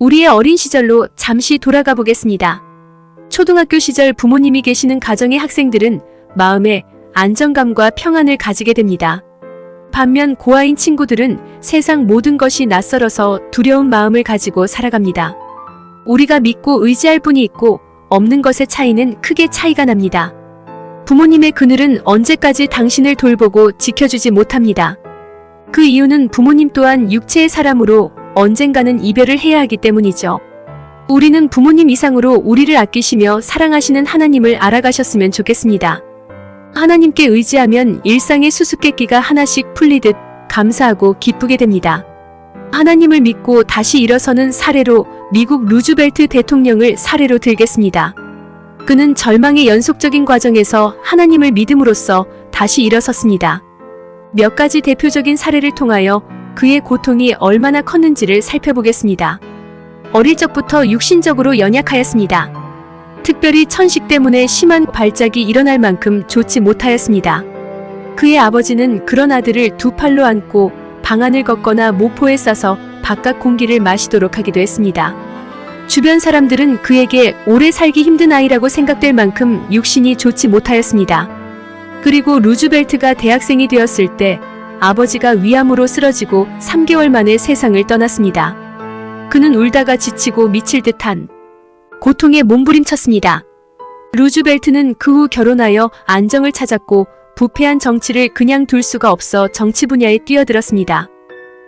우리의 어린 시절로 잠시 돌아가 보겠습니다. 초등학교 시절 부모님이 계시는 가정의 학생들은 마음에 안정감과 평안을 가지게 됩니다. 반면 고아인 친구들은 세상 모든 것이 낯설어서 두려운 마음을 가지고 살아갑니다. 우리가 믿고 의지할 분이 있고 없는 것의 차이는 크게 차이가 납니다. 부모님의 그늘은 언제까지 당신을 돌보고 지켜주지 못합니다. 그 이유는 부모님 또한 육체의 사람으로 언젠가는 이별을 해야 하기 때문이죠. 우리는 부모님 이상으로 우리를 아끼시며 사랑하시는 하나님을 알아가셨으면 좋겠습니다. 하나님께 의지하면 일상의 수수께끼가 하나씩 풀리듯 감사하고 기쁘게 됩니다. 하나님을 믿고 다시 일어서는 사례로 미국 루즈벨트 대통령을 사례로 들겠습니다. 그는 절망의 연속적인 과정에서 하나님을 믿음으로써 다시 일어섰습니다. 몇 가지 대표적인 사례를 통하여 그의 고통이 얼마나 컸는지를 살펴보겠습니다. 어릴 적부터 육신적으로 연약하였습니다. 특별히 천식 때문에 심한 발작이 일어날 만큼 좋지 못하였습니다. 그의 아버지는 그런 아들을 두 팔로 안고 방안을 걷거나 모포에 싸서 바깥 공기를 마시도록 하기도 했습니다. 주변 사람들은 그에게 오래 살기 힘든 아이라고 생각될 만큼 육신이 좋지 못하였습니다. 그리고 루즈벨트가 대학생이 되었을 때 아버지가 위암으로 쓰러지고 3개월 만에 세상을 떠났습니다. 그는 울다가 지치고 미칠 듯한 고통에 몸부림쳤습니다. 루즈벨트는 그 후 결혼하여 안정을 찾았고 부패한 정치를 그냥 둘 수가 없어 정치 분야에 뛰어들었습니다.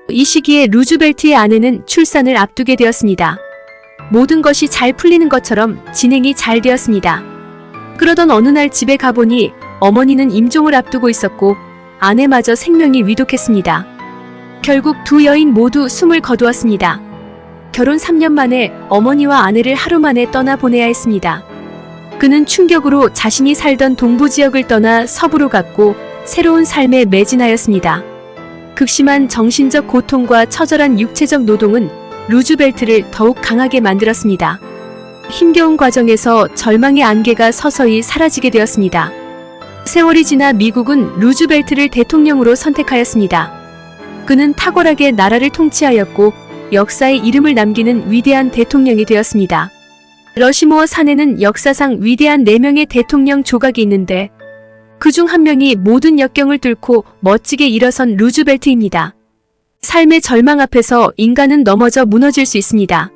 이 시기에 루즈벨트의 아내는 출산을 앞두게 되었습니다. 모든 것이 잘 풀리는 것처럼 진행이 잘 되었습니다. 그러던 어느 날 집에 가보니 어머니는 임종을 앞두고 있었고 아내마저 생명이 위독했습니다. 결국 두 여인 모두 숨을 거두었습니다. 결혼 3년 만에 어머니와 아내를 하루 만에 떠나보내야 했습니다. 그는 충격으로 자신이 살던 동부 지역을 떠나 서부로 갔고 새로운 삶에 매진하였습니다. 극심한 정신적 고통과 처절한 육체적 노동은 루즈벨트를 더욱 강하게 만들었습니다. 힘겨운 과정에서 절망의 안개가 서서히 사라지게 되었습니다. 세월이 지나 미국은 루즈벨트를 대통령으로 선택하였습니다. 그는 탁월하게 나라를 통치하였고 역사에 이름을 남기는 위대한 대통령이 되었습니다. 러시모어 산에는 역사상 위대한 4명의 대통령 조각이 있는데 그중 한 명이 모든 역경을 뚫고 멋지게 일어선 루즈벨트입니다. 삶의 절망 앞에서 인간은 넘어져 무너질 수 있습니다.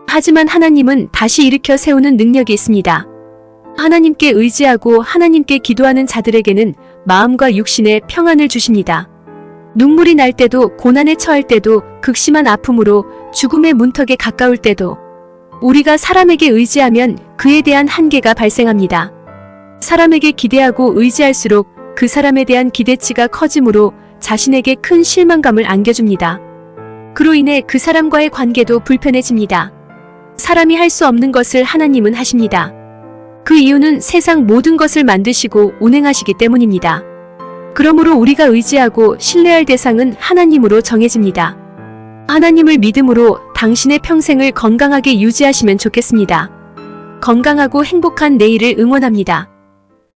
하지만 하나님은 다시 일으켜 세우는 능력이 있습니다. 하나님께 의지하고 하나님께 기도하는 자들에게는 마음과 육신의 평안을 주십니다. 눈물이 날 때도 고난에 처할 때도 극심한 아픔으로 죽음의 문턱에 가까울 때도 우리가 사람에게 의지하면 그에 대한 한계가 발생합니다. 사람에게 기대하고 의지할수록 그 사람에 대한 기대치가 커지므로 자신에게 큰 실망감을 안겨줍니다. 그로 인해 그 사람과의 관계도 불편해집니다. 사람이 할 수 없는 것을 하나님은 하십니다. 그 이유는 세상 모든 것을 만드시고 운행하시기 때문입니다. 그러므로 우리가 의지하고 신뢰할 대상은 하나님으로 정해집니다. 하나님을 믿음으로 당신의 평생을 건강하게 유지하시면 좋겠습니다. 건강하고 행복한 내일을 응원합니다.